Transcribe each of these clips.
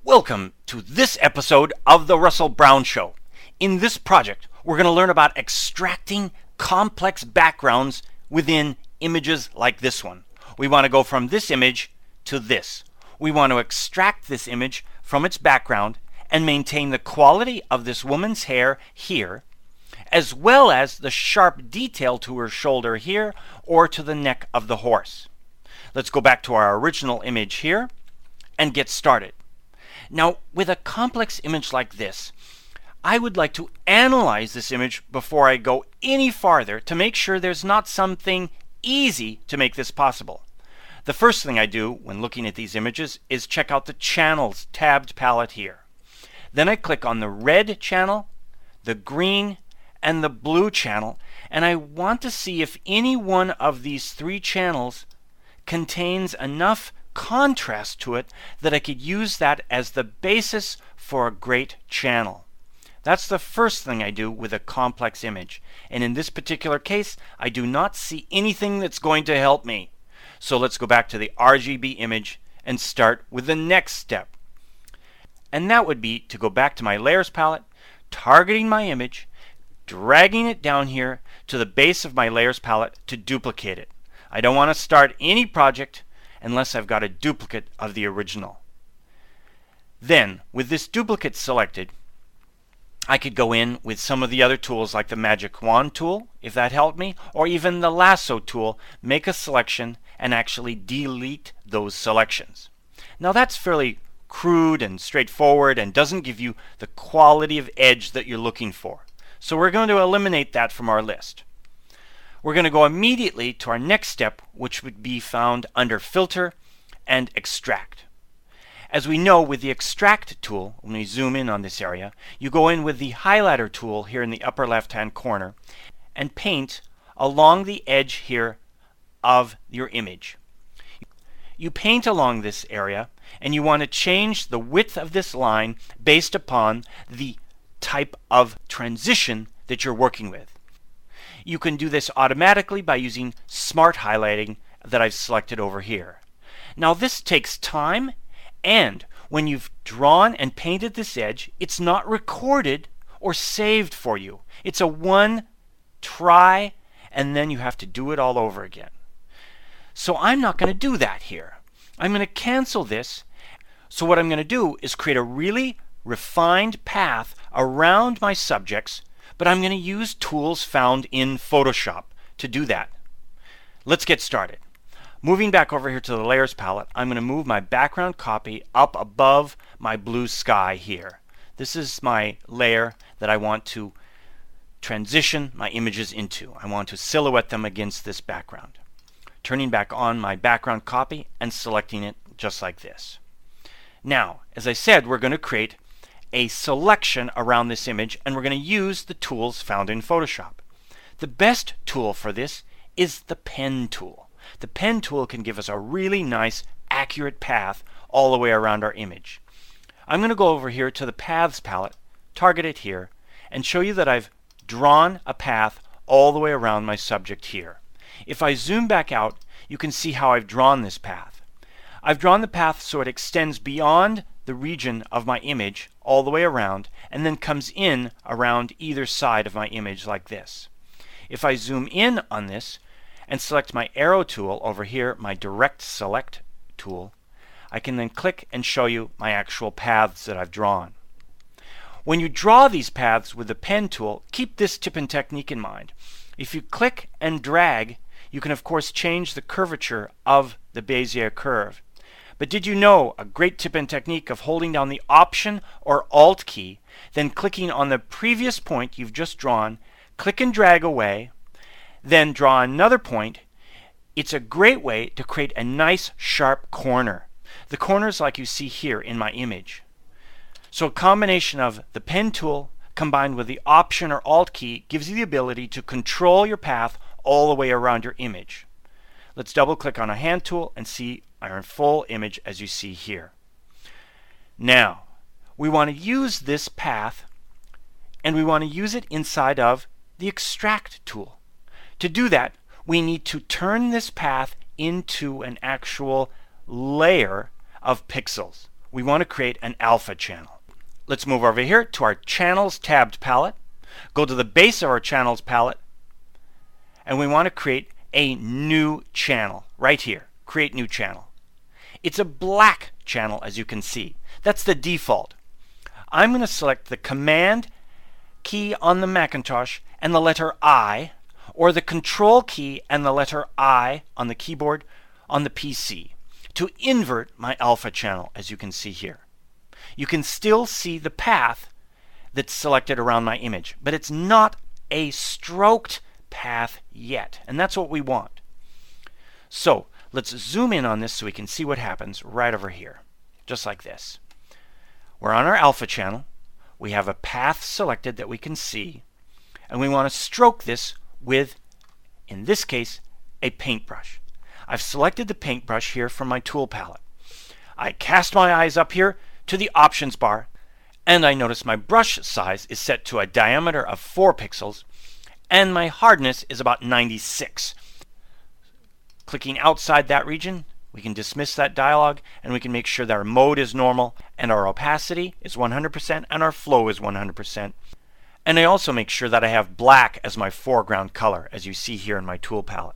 Welcome to this episode of The Russell Brown Show. In this project, we're going to learn about extracting complex backgrounds within images like this one. We want to go from this image to this. We want to extract this image from its background and maintain the quality of this woman's hair here, as well as the sharp detail to her shoulder here or to the neck of the horse. Let's go back to our original image here and get started. Now, with a complex image like this, I would like to analyze this image before I go any farther to make sure there's not something easy to make this possible. The first thing I do when looking at these images is check out the channels tabbed palette here. Then I click on the red channel, the green, and the blue channel, and I want to see if any one of these three channels contains enough contrast to it that I could use that as the basis for a great channel. That's the first thing I do with a complex image. And in this particular case, I do not see anything that's going to help me. So let's go back to the RGB image and start with the next step. And that would be to go back to my layers palette, targeting my image, dragging it down here to the base of my layers palette to duplicate it. I don't want to start any project unless I've got a duplicate of the original. Then, with this duplicate selected, I could go in with some of the other tools like the magic wand tool, if that helped me, or even the lasso tool, make a selection and actually delete those selections. Now that's fairly crude and straightforward and doesn't give you the quality of edge that you're looking for. So we're going to eliminate that from our list. We're going to go immediately to our next step, which would be found under Filter and Extract. As we know, with the Extract tool, when we zoom in on this area, you go in with the highlighter tool here in the upper left-hand corner and paint along the edge here of your image. You paint along this area and you want to change the width of this line based upon the type of transition that you're working with. You can do this automatically by using Smart Highlighting that I've selected over here. Now this takes time, and when you've drawn and painted this edge, it's not recorded or saved for you. It's a one try, and then you have to do it all over again. So I'm not going to do that here. I'm going to cancel this. So what I'm going to do is create a really refined path around my subjects, but I'm going to use tools found in Photoshop to do that. Let's get started. Moving back over here to the layers palette, I'm going to move my background copy up above my blue sky here. This is my layer that I want to transition my images into. I want to silhouette them against this background. Turning back on my background copy and selecting it just like this. Now, as I said, we're going to create a selection around this image, and we're going to use the tools found in Photoshop. The best tool for this is the pen tool. The pen tool can give us a really nice, accurate path all the way around our image. I'm going to go over here to the Paths palette, target it here, and show you that I've drawn a path all the way around my subject here. If I zoom back out, you can see how I've drawn this path. I've drawn the path so it extends beyond the region of my image all the way around and then comes in around either side of my image like this. If I zoom in on this and select my arrow tool over here, my direct select tool, I can then click and show you my actual paths that I've drawn. When you draw these paths with the pen tool, keep this tip and technique in mind. If you click and drag, you can of course change the curvature of the Bezier curve. But did you know a great tip and technique of holding down the Option or Alt key, then clicking on the previous point you've just drawn, click and drag away, then draw another point. It's a great way to create a nice sharp corner. The corners like you see here in my image. So a combination of the pen tool combined with the Option or Alt key gives you the ability to control your path all the way around your image. Let's double click on a hand tool and see our full image as you see here. Now, we want to use this path and we want to use it inside of the Extract tool. To do that, we need to turn this path into an actual layer of pixels. we want to create an alpha channel. Let's move over here to our Channels tabbed palette, go to the base of our Channels palette, and we want to create a new channel right here. Create new channel. It's a black channel, as you can see. That's the default. I'm going to select the Command key on the Macintosh and the letter I, or the Control key and the letter I on the keyboard on the PC to invert my alpha channel, as you can see here. You can still see the path that's selected around my image, but it's not a stroked path yet, and that's what we want. So let's zoom in on this so we can see what happens right over here, just like this. We're on our alpha channel. We have a path selected that we can see, and we want to stroke this with, in this case, a paintbrush. I've selected the paintbrush here from my tool palette. I cast my eyes up here to the options bar, and I notice my brush size is set to a diameter of 4 pixels, and my hardness is about 96. Clicking outside that region, we can dismiss that dialog, and we can make sure that our mode is normal, and our opacity is 100%, and our flow is 100%. And I also make sure that I have black as my foreground color, as you see here in my tool palette.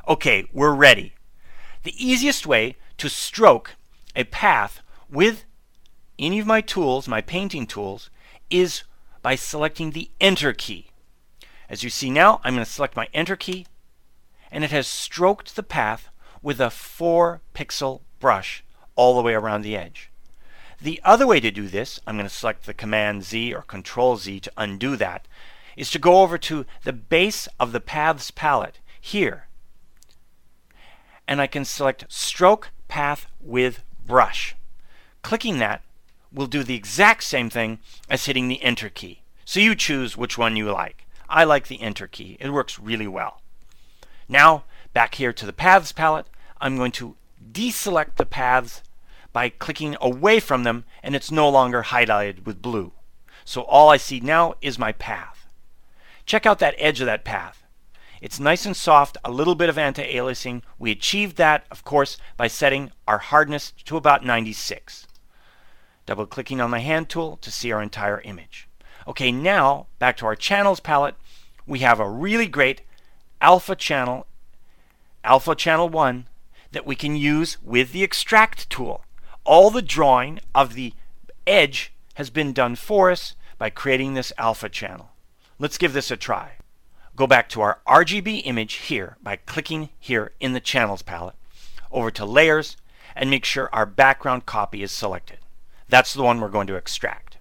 Okay, we're ready. The easiest way to stroke a path with any of my tools, my painting tools, is by selecting the Enter key. As you see now, I'm going to select my Enter key, and it has stroked the path with a 4-pixel brush all the way around the edge. The other way to do this, I'm going to select the Command Z or Control Z to undo that, is to go over to the base of the Paths palette here, and I can select Stroke Path with Brush. Clicking that will do the exact same thing as hitting the Enter key. So you choose which one you like. I like the Enter key. It works really well. Now, back here to the Paths palette, I'm going to deselect the paths by clicking away from them, and it's no longer highlighted with blue. So all I see now is my path. Check out that edge of that path. It's nice and soft, a little bit of anti-aliasing. We achieved that, of course, by setting our hardness to about 96. Double clicking on my hand tool to see our entire image. Okay, now back to our Channels palette. We have a really great alpha channel 1, that we can use with the Extract tool. All the drawing of the edge has been done for us by creating this alpha channel. Let's give this a try. Go back to our RGB image here by clicking here in the Channels palette, over to Layers, and make sure our background copy is selected. That's the one we're going to extract.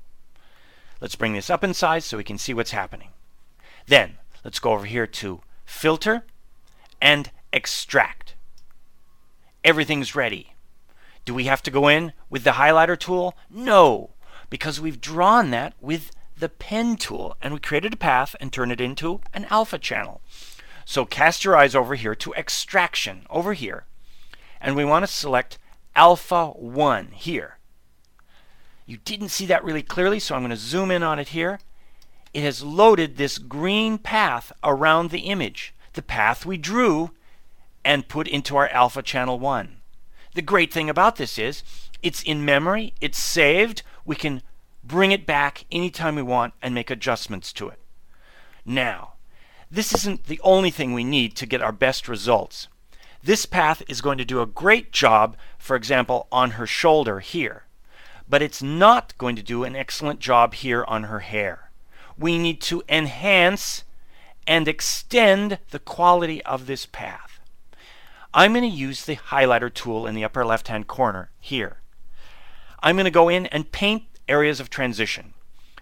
Let's bring this up in size so we can see what's happening. Then let's go over here to Filter and Extract. Everything's ready. Do we have to go in with the highlighter tool? No, because we've drawn that with the pen tool, and we created a path and turned it into an alpha channel. So cast your eyes over here to Extraction over here, and we want to select Alpha 1 here. You didn't see that really clearly, so I'm going to zoom in on it here. It has loaded this green path around the image, the path we drew and put into our alpha channel 1. The great thing about this is it's in memory, it's saved, we can bring it back anytime we want and make adjustments to it. Now, this isn't the only thing we need to get our best results. This path is going to do a great job, for example, on her shoulder here, but it's not going to do an excellent job here on her hair. We need to enhance and extend the quality of this path. I'm going to use the highlighter tool in the upper left-hand corner here. I'm going to go in and paint areas of transition.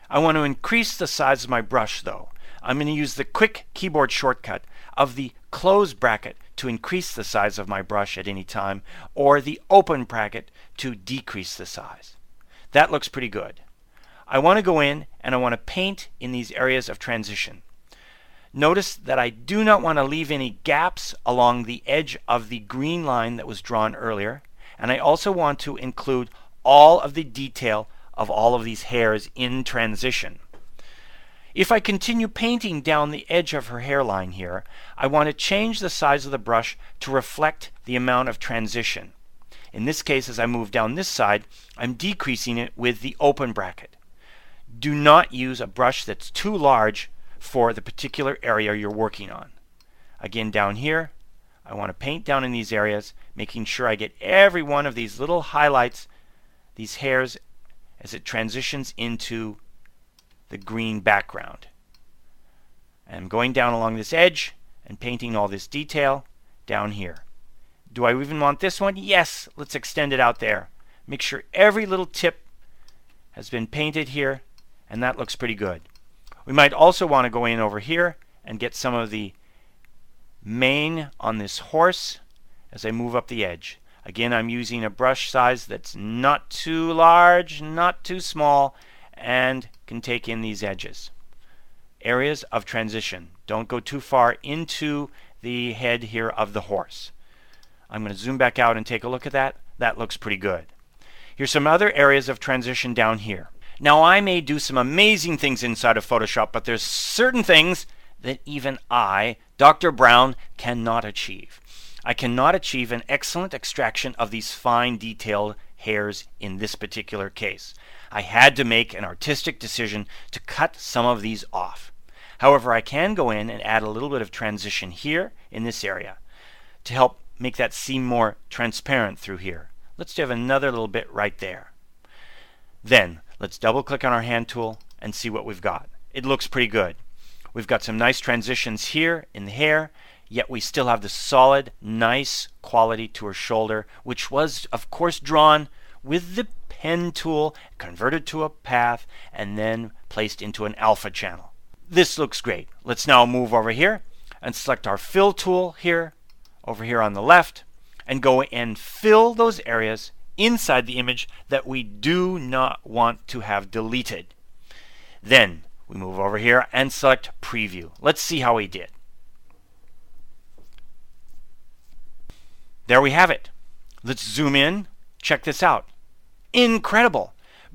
I want to increase the size of my brush though. I'm going to use the quick keyboard shortcut of the close bracket to increase the size of my brush at any time, or the open bracket to decrease the size. That looks pretty good. I want to go in and I want to paint in these areas of transition. Notice that I do not want to leave any gaps along the edge of the green line that was drawn earlier, and I also want to include all of the detail of all of these hairs in transition. If I continue painting down the edge of her hairline here, I want to change the size of the brush to reflect the amount of transition. In this case, as I move down this side, I'm decreasing it with the open bracket. Do not use a brush that's too large for the particular area you're working on. Again, down here, I want to paint down in these areas, making sure I get every one of these little highlights, these hairs, as it transitions into the green background. And I'm going down along this edge and painting all this detail down here. Do I even want this one? Yes, let's extend it out there. Make sure every little tip has been painted here, and that looks pretty good. We might also want to go in over here and get some of the mane on this horse as I move up the edge. Again, I'm using a brush size that's not too large, not too small, and can take in these edges. Areas of transition. Don't go too far into the head here of the horse. I'm going to zoom back out and take a look at that. That looks pretty good. Here's some other areas of transition down here. Now, I may do some amazing things inside of Photoshop, but there's certain things that even I, Dr. Brown, cannot achieve. I cannot achieve an excellent extraction of these fine detailed hairs in this particular case. I had to make an artistic decision to cut some of these off. However, I can go in and add a little bit of transition here in this area to help make that seem more transparent through here. Let's have another little bit right there. Then, let's double click on our hand tool and see what we've got. It looks pretty good. We've got some nice transitions here in the hair, yet we still have the solid, nice quality to her shoulder, which was, of course, drawn with the pen tool, converted to a path, and then placed into an alpha channel. This looks great. Let's now move over here and select our fill tool here, over here on the left, and go and fill those areas inside the image that we do not want to have deleted. Then we move over here and select preview. Let's see how we did. There we have it. Let's zoom in. Check this out. Incredible.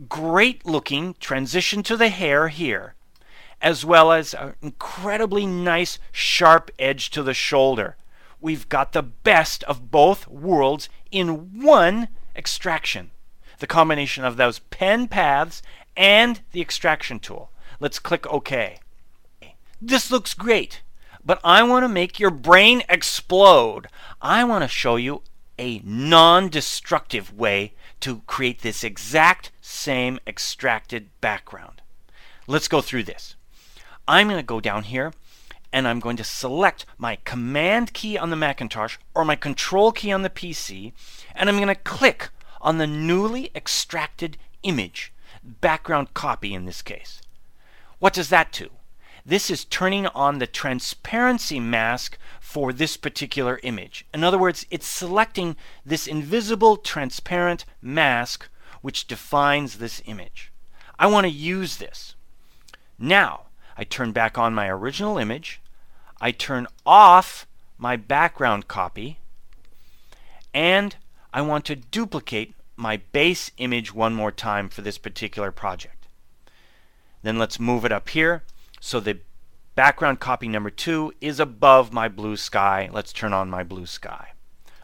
Great looking transition to the hair here, as well as an incredibly nice sharp edge to the shoulder. We've got the best of both worlds in one extraction. The combination of those pen paths and the extraction tool. Let's click OK. This looks great, but I want to make your brain explode. I want to show you a non-destructive way to create this exact same extracted background. Let's go through this. I'm going to go down here and I'm going to select my Command key on the Macintosh or my Control key on the PC, and I'm going to click on the newly extracted image, background copy in this case. What does that do? This is turning on the transparency mask for this particular image. In other words, it's selecting this invisible transparent mask which defines this image. I want to use this. Now, I turn back on my original image, I turn off my background copy, and I want to duplicate my base image one more time for this particular project. Then let's move it up here so the background copy number 2 is above my blue sky. Let's turn on my blue sky.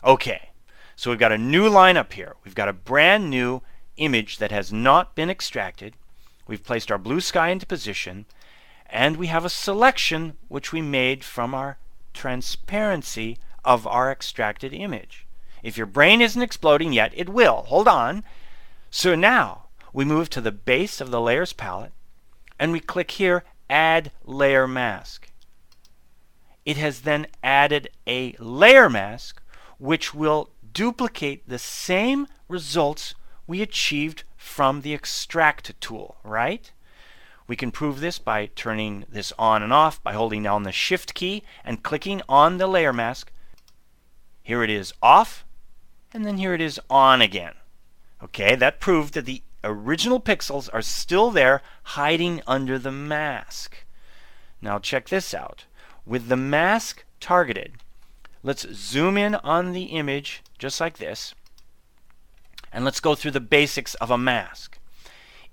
Okay, so we've got a new line up here. We've got a brand new image that has not been extracted. We've placed our blue sky into position, and we have a selection which we made from our transparency of our extracted image. If your brain isn't exploding yet, it will. Hold on. So now we move to the base of the layers palette and we click here, Add Layer Mask. It has then added a layer mask which will duplicate the same results we achieved from the Extract tool, right? We can prove this by turning this on and off by holding down the Shift key and clicking on the layer mask. Here it is off, and then here it is on again. Okay, that proved that the original pixels are still there hiding under the mask. Now check this out. With the mask targeted, let's zoom in on the image just like this, and let's go through the basics of a mask.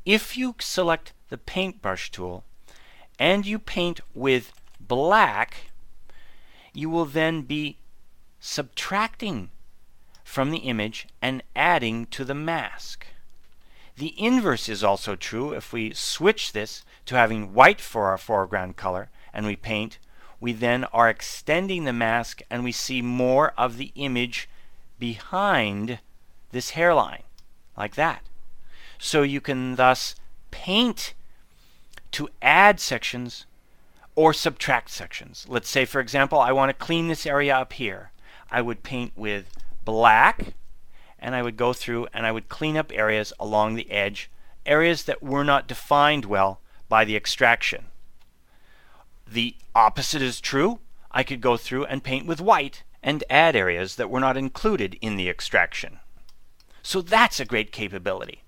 If you select the paintbrush tool and you paint with black, you will then be subtracting from the image and adding to the mask. The inverse is also true. If we switch this to having white for our foreground color and we paint, we then are extending the mask and we see more of the image behind this hairline, like that. So you can thus paint to add sections or subtract sections. Let's say, for example, I want to clean this area up here. I would paint with black, and I would go through and I would clean up areas along the edge, areas that were not defined well by the extraction. The opposite is true. I could go through and paint with white and add areas that were not included in the extraction. So that's a great capability.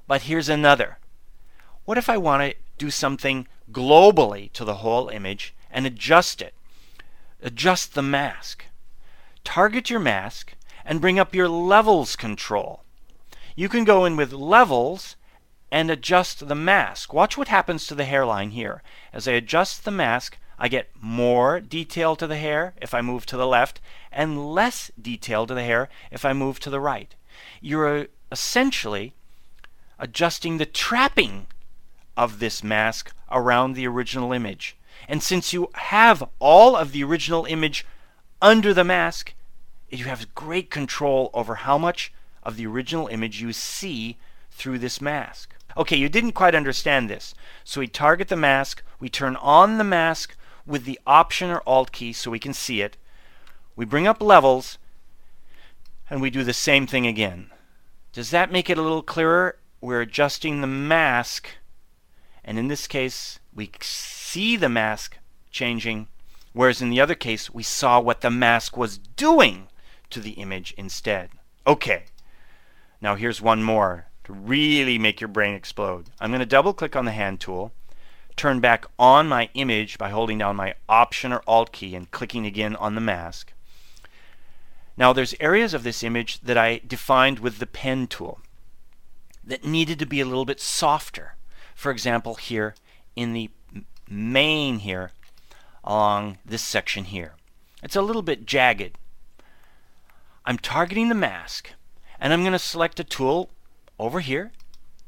But here's another. What if I want to do something globally to the whole image and adjust it? Adjust the mask. Target your mask and bring up your levels control. You can go in with levels and adjust the mask. Watch what happens to the hairline here. As I adjust the mask, I get more detail to the hair if I move to the left and less detail to the hair if I move to the right. You're essentially adjusting the trapping of this mask around the original image. And since you have all of the original image under the mask, you have great control over how much of the original image you see through this mask. Okay, you didn't quite understand this. So we target the mask, we turn on the mask with the Option or Alt key so we can see it. We bring up levels, and we do the same thing again. Does that make it a little clearer? We're adjusting the mask, and in this case, we see the mask changing, whereas in the other case, we saw what the mask was doing to the image instead. Okay, now here's one more to really make your brain explode. I'm going to double click on the hand tool, turn back on my image by holding down my Option or Alt key and clicking again on the mask. Now there's areas of this image that I defined with the pen tool that needed to be a little bit softer. For example, here in the mane here along this section here. It's a little bit jagged. I'm targeting the mask, and I'm going to select a tool over here.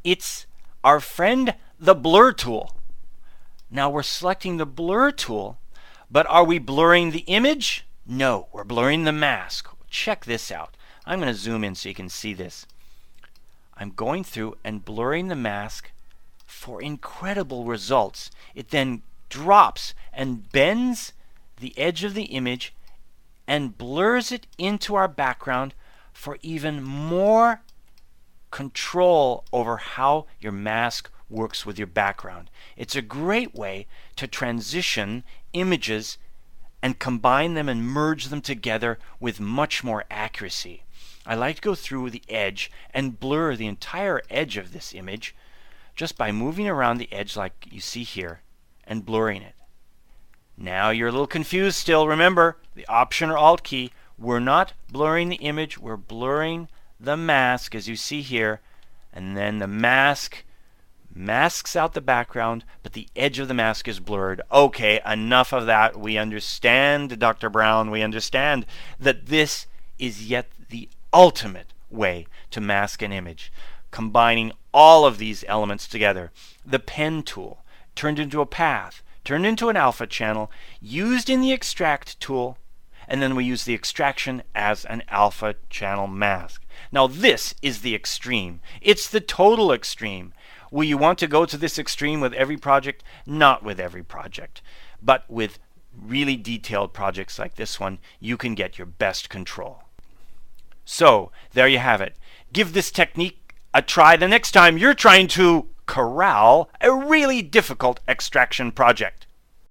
It's our friend, the blur tool. Now we're selecting the blur tool, but are we blurring the image? No, we're blurring the mask. Check this out. I'm going to zoom in so you can see this. I'm going through and blurring the mask for incredible results. It then drops and bends the edge of the image and blurs it into our background for even more control over how your mask works with your background. It's a great way to transition images and combine them and merge them together with much more accuracy. I like to go through the edge and blur the entire edge of this image just by moving around the edge like you see here and blurring it. Now you're a little confused still. Remember, the Option or Alt key, we're not blurring the image, we're blurring the mask as you see here, and then the mask masks out the background, but the edge of the mask is blurred. Okay, enough of that. We understand, Dr. Brown, we understand that this is yet the ultimate way to mask an image, combining all of these elements together. The pen tool turned into a path, turned into an alpha channel, used in the extract tool, and then we use the extraction as an alpha channel mask. Now this is the extreme. It's the total extreme. Will you want to go to this extreme with every project? Not with every project. But with really detailed projects like this one, you can get your best control. So, there you have it. Give this technique a try the next time you're trying to corral a really difficult extraction project.